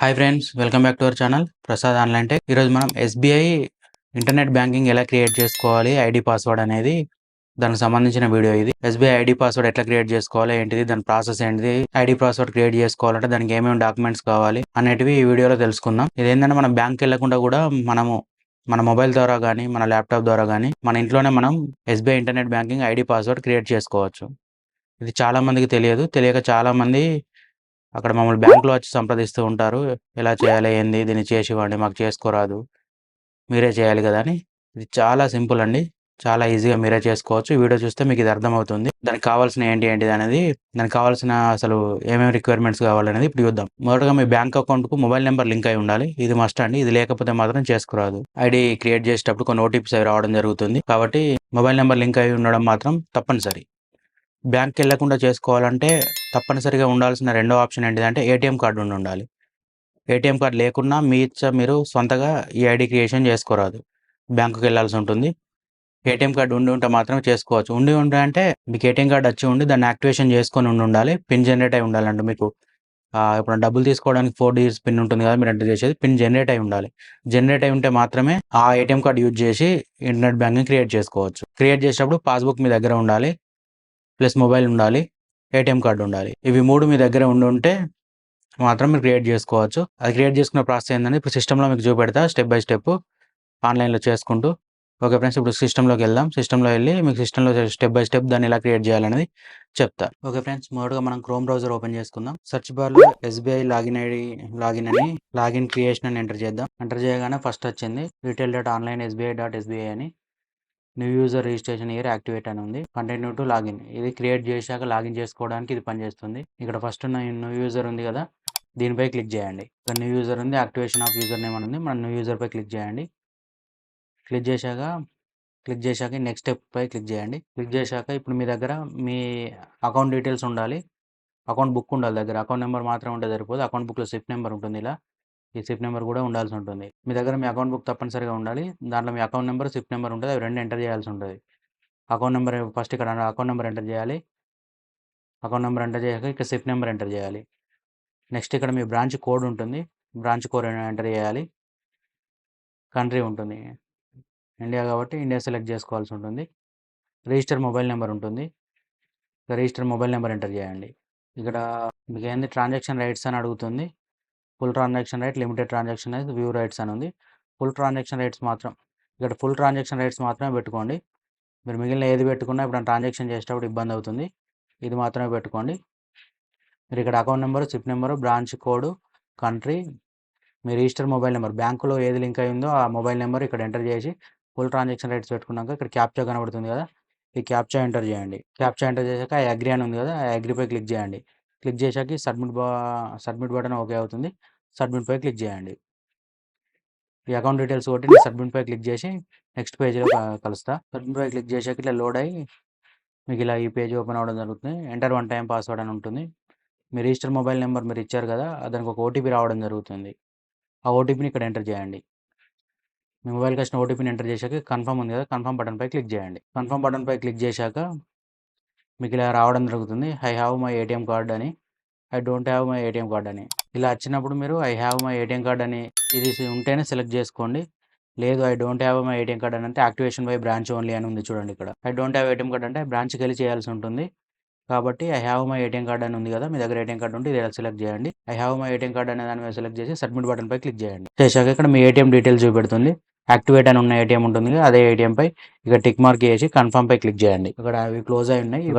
Hi friends, welcome back to our channel Prasad online tech. ఈరోజు మనం SBI internet banking ఎలా create చేసుకోవాలి, ID password అనేది దానికి సంబంధించిన వీడియో ఇది. ఎస్బీఐ ఐడి పాస్వర్డ్ ఎట్లా క్రియేట్ చేసుకోవాలి, ఏంటిది దాని ప్రాసెస్ ఏంటిది, ఐడి పాస్వర్డ్ క్రియేట్ చేసుకోవాలంటే దానికి ఏమేమి డాక్యుమెంట్స్ కావాలి అనేటివి ఈ వీడియోలో తెలుసుకుందాం. ఇదేంటంటే మనం బ్యాంక్కి వెళ్ళకుండా కూడా మనము మన మొబైల్ ద్వారా కానీ మన ల్యాప్టాప్ ద్వారా కానీ మన ఇంట్లోనే మనం SBI internet banking ID password create చేసుకోవచ్చు. ఇది చాలా మందికి తెలియదు. తెలియక చాలా మంది అక్కడ మమ్మల్ని బ్యాంక్‌లో వచ్చి సంప్రదిస్తూ ఉంటారు. ఎలా చేయాలి? ఏంది? దీన్ని చేసివ్వండి. మాకు చేసుకోరాదు. మీరే చేయాలి గదా! అని. ఇది చాలా సింపుల్ అండి. చాలా ఈజీగా మీరే చేసుకోవచ్చు. ఈ వీడియో చూస్తే మీకు ఇది అర్థమవుతుంది. దానికి కావాల్సిన ఏంటిదనేది, దానికి కావాల్సిన అసలు ఏమేమి రిక్వైర్మెంట్స్ కావాలనేది ఇప్పుడు చూద్దాం. మొదటగా మీ బ్యాంక్ అకౌంట్‌కు మొబైల్ నంబర్ లింక్ అయి ఉండాలి. ఇది మస్ట్ అండి. ఇది లేకపోతే మాత్రం చేసుకోరాదు. ఐడీ క్రియేట్ చేసేటప్పుడు కొన్ని ఓటీపీస్ అవి రావడం జరుగుతుంది. కాబట్టి మొబైల్ నంబర్ లింక్ అయి ఉండడం మాత్రం తప్పనిసరి. బ్యాంక్‌కి ఎళ్ళకుండా చేసుకోవాలంటే తప్పనిసరిగా ఉండాల్సిన రెండో ఆప్షన్ ఏంటిదంటే ఏటీఎం కార్డ్ ఉండాలి. ఏటీఎం కార్డ్ లేకున్నా మీరు సొంతగా ఈ ఐడీ క్రియేషన్ చేసుకోరాదు. బ్యాంకుకెళ్ళాల్సి ఉంటుంది. ఏటీఎం కార్డ్ ఉంటే మాత్రమే చేసుకోవచ్చు. అంటే మీకు ఏటీఎం కార్డ్ వచ్చి ఉండి దాన్ని యాక్టివేషన్ చేసుకొని ఉండాలి. పిన్ జనరేట్ అయి ఉండాలండి మీకు. ఇప్పుడు డబ్బులు తీసుకోవడానికి 4 డిజిట్స్ పిన్ ఉంటుంది కదా! మీరు ఎంటర్ చేసేది. పిన్ జనరేట్ అయి ఉండాలి. జనరేట్ అయి ఉంటే మాత్రమే ఆ ఏటీఎం కార్డ్ యూజ్ చేసి ఇంటర్నెట్ బ్యాంకింగ్ క్రియేట్ చేసుకోవచ్చు. క్రియేట్ చేసేటప్పుడు పాస్‌బుక్ మీ దగ్గర ఉండాలి. ప్లస్ మొబైల్ ఉండాలి. ఏటీఎం కార్డ్ ఉండాలి. ఇవి 3 మీ దగ్గర ఉంటే మాత్రం మీరు క్రియేట్ చేసుకోవచ్చు. అది క్రియేట్ చేసుకునే ప్రాసెస్ ఏందని ఇప్పుడు సిస్టమ్‌లో మీకు చూపెడతా స్టెప్ బై స్టెప్ ఆన్‌లైన్‌లో చేసుకుంటూ. ఓకే ఫ్రెండ్స్, ఇప్పుడు సిస్టమ్‌లోకెళ్దాం. సిస్టమ్‌లో ఎళ్లి మీకు సిస్టమ్‌లో స్టెప్ బై స్టెప్ దాన్ని ఎలా క్రియేట్ చేయాలనేది చెప్తా. ఓకే ఫ్రెండ్స్, మొదటగా మనం క్రోమ్ బ్రౌజర్ ఓపెన్ చేసుకుందాం. సెర్చ్ బార్‌లో ఎస్‌బీఐ లాగిన్ క్రియేషన్ అని ఎంటర్ చేద్దాం. ఎంటర్ చేయగానే ఫస్ట్ వచ్చింది retail.online.sbi.sbi అని. New user registration year activate అని ఉంది. కంటిన్యూ టు లాగిన్, ఇది క్రియేట్ చేశాక లాగిన్ చేసుకోవడానికి ఇది పనిచేస్తుంది. ఇక్కడ ఫస్ట్ ఉన్న న్యూ యూజర్ ఉంది కదా, దీనిపై క్లిక్ చేయండి. ఇక్కడ న్యూ యూజర్ ఉంది, యాక్టివేషన్ ఆఫ్ యూజర్ నేమ్ అని ఉంది. మనం న్యూ యూజర్ పై క్లిక్ చేయండి. క్లిక్ చేశాక నెక్స్ట్ స్టెప్ పై క్లిక్ చేయండి. క్లిక్ చేశాక ఇప్పుడు మీ దగ్గర మీ అకౌంట్ డీటెయిల్స్ ఉండాలి. అకౌంట్ బుక్ ఉండాలి దగ్గర. అకౌంట్ నెంబర్ మాత్రం ఉంటే సరిపోదు. అకౌంట్ బుక్‌లో సిప్ నెంబర్ ఉంటుంది ఇలా. ఈ సిప్ నెంబర్ కూడా ఉండాల్సి ఉంటుంది. మీ దగ్గర మీ అకౌంట్ బుక్ తప్పనిసరిగా ఉండాలి. దాంట్లో మీ అకౌంట్ నెంబర్, సిప్ నెంబర్ ఉంటుంది. అవి 2 ఎంటర్ చేయాల్సి ఉంటుంది. అకౌంట్ నెంబర్ ఫస్ట్ ఇక్కడ అకౌంట్ నెంబర్ ఎంటర్ చేయాలి. అకౌంట్ నెంబర్ ఎంటర్ చేశాక ఇక్కడ సిప్ నెంబర్ ఎంటర్ చేయాలి. నెక్స్ట్ ఇక్కడ మీ బ్రాంచ్ కోడ్ ఉంటుంది. బ్రాంచ్ కోడ్ ఎంటర్ చేయాలి. కంట్రీ ఉంటుంది. ఇండియా కాబట్టి ఇండియా సెలెక్ట్ చేసుకోవాల్సి ఉంటుంది. రిజిస్టర్ మొబైల్ నెంబర్ ఉంటుంది. రిజిస్టర్ మొబైల్ నెంబర్ ఎంటర్ చేయండి. ఇక్కడ మీకు ఏంది ట్రాన్సాక్షన్ రైట్స్ అని అడుగుతుంది. Full transaction right, limited transaction rights, view rights అని ఉంది. ఫుల్ ట్రాన్సాక్షన్ రైట్స్ మాత్రం ఇక్కడ ఫుల్ ట్రాన్సాక్షన్ రైట్స్ మాత్రమే పెట్టుకోండి. మీరు మిగిలిన ఏది పెట్టుకున్నా ఇప్పుడు ట్రాన్సాక్షన్ చేసేటప్పుడు ఇబ్బంది అవుతుంది. ఇది మాత్రమే పెట్టుకోండి. మీరు ఇక్కడ account number, CIF number, branch code, country, మీ రిజిస్టర్ మొబైల్ నెంబర్, బ్యాంకులో ఏది లింక్ అయి ఉందో ఆ మొబైల్ నెంబర్ ఇక్కడ ఎంటర్ చేసి ఫుల్ ట్రాన్సాక్షన్ రైట్స్ పెట్టుకున్నాక ఇక్కడ క్యాప్చా కనబడుతుంది కదా, ఈ క్యాప్చా ఎంటర్ చేయండి. క్యాప్చా ఎంటర్ చేశాక ఆ అగ్రీ అని ఉంది కదా, ఆ అగ్రీపై క్లిక్ చేయండి. క్లిక్ చేశాక సబ్మిట్ బటన్ ఓకే అవుతుంది. సబ్మిట్ పై క్లిక్ చేయండి. ఈ అకౌంట్ డీటెయిల్స్ కొట్టి నేను సబ్మిట్ పై క్లిక్ చేసి నెక్స్ట్ పేజ్లో కలుస్తా. సబ్మిట్ పై క్లిక్ చేశాక ఇట్లా లోడ్ అయ్యి మీకు ఇలా ఈ పేజ్ ఓపెన్ అవ్వడం జరుగుతుంది. ఎంటర్ వన్ టైం పాస్వర్డ్ అని ఉంటుంది. మీ రిజిస్టర్ మొబైల్ నెంబర్ మీరు ఇచ్చారు కదా, దానికి ఒక ఓటీపీ రావడం జరుగుతుంది. ఆ ఓటీపీని ఇక్కడ ఎంటర్ చేయండి. మీ మొబైల్కి వచ్చిన ఓటీపీని ఎంటర్ చేశాక కన్ఫర్మ్ ఉంది కదా, కన్ఫర్మ్ బటన్ పై క్లిక్ చేయండి. కన్ఫర్మ్ బటన్ పై క్లిక్ చేశాక మీకు ఇలా రావడం జరుగుతుంది. I have my ATM card అని, I don't have my ATM card అని. ఇలా వచ్చినప్పుడు మీరు I have my ATM card అని ఇది ఉంటేనే సెలెక్ట్ చేసుకోండి. లేదు I don't have my ATM card అని అంటే యాక్టివేషన్ బై బ్రాంచ్ ఓన్లీ అని ఉంది చూడండి. ఇక్కడ I don't have ATM card అంటే బ్రాంచ్కి వెళ్ళి చేయాల్సి ఉంటుంది. కాబట్టి I have my ATM card అని ఉంది కదా, మీ దగ్గర ఏటీఎం కార్డ్ ఉంటే ఇది సెలెక్ట్ చేయండి. I have my ATM card అనే దాని మీద సెలెక్ట్ చేసి సబ్మిట్ బటన్ పై క్లిక్ చేయండి. చేశాక ఇక్కడ మీ ఏటీఎం డీటెయిల్స్ చూపెడుతుంది. యాక్టివేట్ అని ఉన్న ఏటీఎం ఉంటుంది కదా, అదే ఏటీఎం పై ఇక్కడ టిక్ మార్క్ చేసి కన్ఫర్మ్ పై క్లిక్ చేయండి. ఇక్కడ అవి క్లోజ్ అయి ఉన్నాయి, ఇవి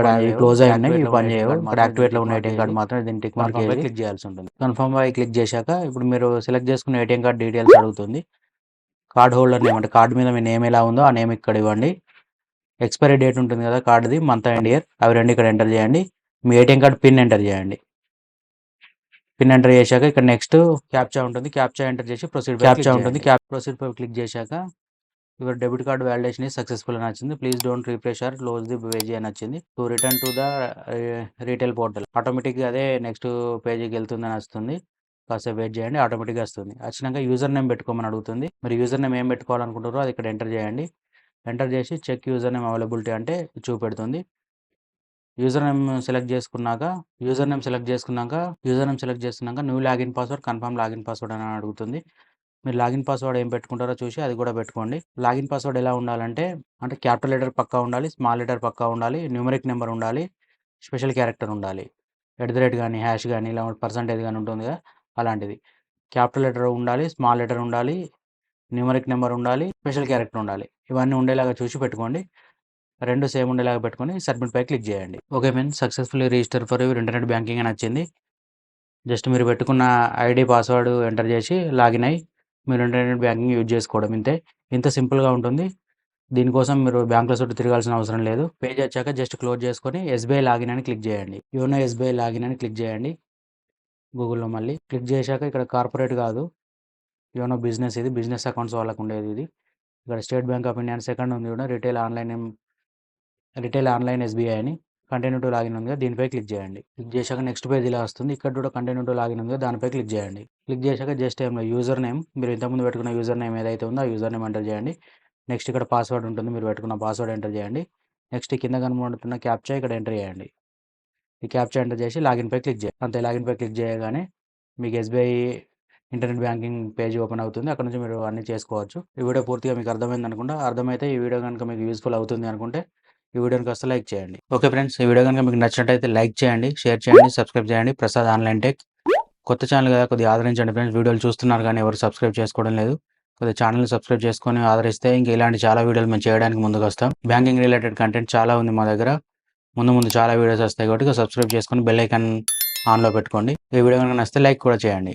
పని చేయవు. ఇక్కడ యాక్టివేట్ లో ఉన్న ఏటీఎం కార్డ్ మాత్రం దీన్ని టిక్ మార్క్ పై క్లిక్ చేయాల్సి ఉంటుంది. కన్ఫర్మ్ పై క్లిక్ చేశాక ఇప్పుడు మీరు సెలెక్ట్ చేసుకున్న ఏటీఎం కార్డ్ డీటెయిల్స్ అడుగుతుంది. కార్డ్ హోల్డర్ నేమ్ అంటే కార్డు మీద మీ నేమ్ ఎలా ఉందో ఆ నేమ్ ఇక్కడ ఇవ్వండి. ఎక్స్పైరీ డేట్ ఉంటుంది కదా కార్డుది, మంత్ అండ్ ఇయర్, అవి రెండు ఇక్కడ ఎంటర్ చేయండి. మీ ఏటీఎం కార్డ్ పిన్ ఎంటర్ చేయండి. పిన్ ఎంటర్ చేశాక ఇక్కడ నెక్స్ట్ క్యాప్చా ఉంటుంది. క్యాప్చా ఎంటర్ చేసి ప్రొసీడ్ పై క్లిక్ చేశాక ఇక్కడ debit card validation is successful అని వచ్చింది. Please don't refresh or close the page అని వచ్చింది. To return to the retail portal, ఆటోమేటిక్గా అదే నెక్స్ట్ పేజీకి వెళ్తుందని వస్తుంది. కాసేపు వెయిట్ చేయండి, ఆటోమేటిక్గా వస్తుంది. వచ్చినాక యూజర్ నేమ్ పెట్టుకోమని అడుగుతుంది. మీరు యూజర్ నేమ్ ఏం పెట్టుకోవాలనుకుంటారో అది ఇక్కడ ఎంటర్ చేయండి. ఎంటర్ చేసి చెక్ యూజర్ నేమ్ అవైలబిలిటీ అంటే చూపెడుతుంది. యూజర్ నేమ్ సెలెక్ట్ చేసుకున్నాక new login password, confirm login password అని అడుగుతుంది. మీరు లాగిన్ పాస్వర్డ్ ఏం పెట్టుకుంటారో చూసి అది కూడా పెట్టుకోండి. లాగిన్ పాస్వర్డ్ ఎలా ఉండాలంటే క్యాపిటల్ లెటర్ పక్కా ఉండాలి, స్మాల్ లెటర్ పక్కా ఉండాలి, న్యూమరిక్ నెంబర్ ఉండాలి, స్పెషల్ క్యారెక్టర్ ఉండాలి. @ కానీ, హ్యాష్ కానీ, ఇలా పర్సంటేజ్ కానీ ఉంటుంది కదా, అలాంటిది. క్యాపిటల్ లెటర్ ఉండాలి, స్మాల్ లెటర్ ఉండాలి, న్యూమరిక్ నెంబర్ ఉండాలి, స్పెషల్ క్యారెక్టర్ ఉండాలి. ఇవన్నీ ఉండేలాగా చూసి పెట్టుకోండి. 2 సేమ్ ఉండేలాగా పెట్టుకొని సబ్మిట్ పై క్లిక్ చేయండి. Okay friends, successfully register for your internet banking అని వచ్చింది. జస్ట్ మీరు పెట్టుకున్న ఐడి, పాస్వర్డ్ ఎంటర్ చేసి లాగిన్ అయ్యి మీరు ఇంటర్నెట్ బ్యాంకింగ్ యూజ్ చేసుకోవడం. ఇంత సింపుల్గా ఉంటుంది. దీనికోసం మీరు బ్యాంకుల చుట్టూ తిరగాల్సిన అవసరం లేదు. పేజ్ వచ్చాక జస్ట్ క్లోజ్ చేసుకొని ఎస్బీఐ లాగిన్ అని క్లిక్ చేయండి. యోనో ఎస్బీఐ లాగిన్ అని క్లిక్ చేయండి. గూగుల్లో మళ్ళీ క్లిక్ చేశాక ఇక్కడ కార్పొరేట్ కాదు, యోనో బిజినెస్, ఇది బిజినెస్ అకౌంట్స్ వాళ్ళకు ఉండేది. ఇది ఇక్కడ state bank of India second ఉంది కూడా, రిటైల్ ఆన్లైన్ ఎస్బీఐ అని కంటిన్యూ టు లాగిన్ ఉంది కదా, దీనిపై క్లిక్ చేయండి. క్లిక్ చేశాక నెక్స్ట్ పేజ్ ఇలా వస్తుంది. ఇక్కడ కూడా కంటిన్యూ టు లాగిన్ ఉంది, దానిపై క్లిక్ చేయండి. క్లిక్ చేశాక జస్ట్ యూజర్ నేమ్, మీరు ఇంతకుముందు పెట్టుకున్న యూజర్ నేమ్ ఏదైతే ఉందో ఆ యూజర్ నేమ్ ఎంటర్ చేయండి. నెక్స్ట్ ఇక్కడ పాస్వర్డ్ ఉంటుంది, మీరు పెట్టుకున్న పాస్వర్డ్ ఎంటర్ చేయండి. నెక్స్ట్ కింద కనబడుతున్న క్యాప్చా ఇక్కడ ఎంటర్ చేయండి. ఈ క్యాప్చా ఎంటర్ చేసి లాగిన్ పై క్లిక్ చేయండి. అంతే, లాగిన్ పై క్లిక్ చేయగానే మీకు SBI internet banking page open అవుతుంది. అక్కడ నుంచి మీరు అన్నీ చేసుకోవచ్చు. ఈ వీడియో పూర్తిగా మీకు అర్థమైంది అనుకుంటా. అర్థమైతే ఈ వీడియో కనుక మీకు యూస్ఫుల్ అవుతుంది అనుకుంటే ఈ వీడియోని కాస్త లైక్ చేయండి. ఓకే ఫ్రెండ్స్, ఈ వీడియో కనుక మీకు నచ్చినట్టయితే లైక్ చేయండి, షేర్ చేయండి, సబ్స్క్రైబ్ చేయండి. ప్రసాద్ ఆన్లైన్ టెక్ కొత్త ఛానల్ కదా, కొద్దిగా ఆదరించండి ఫ్రెండ్స్. వీడియోలు చూస్తున్నారు కానీ ఎవరు సబ్స్క్రైబ్ చేసుకోవడం లేదు. కొద్దిగా ఛానల్ని సబ్స్క్రైబ్ చేసుకొని ఆదరిస్తే ఇంకా ఇలాంటి చాలా వీడియోలు మేము చేయడానికి ముందుకు వస్తాం. బ్యాంకింగ్ రిలేటెడ్ కంటెంట్ చాలా ఉంది మా దగ్గర. ముందు చాలా వీడియోస్ వస్తాయి కాబట్టి సబ్స్క్రైబ్ చేసుకొని బెల్ ఐకాన్ ఆన్లో పెట్టుకోండి. ఈ వీడియో కనుక నచ్చితే లైక్ కూడా చేయండి.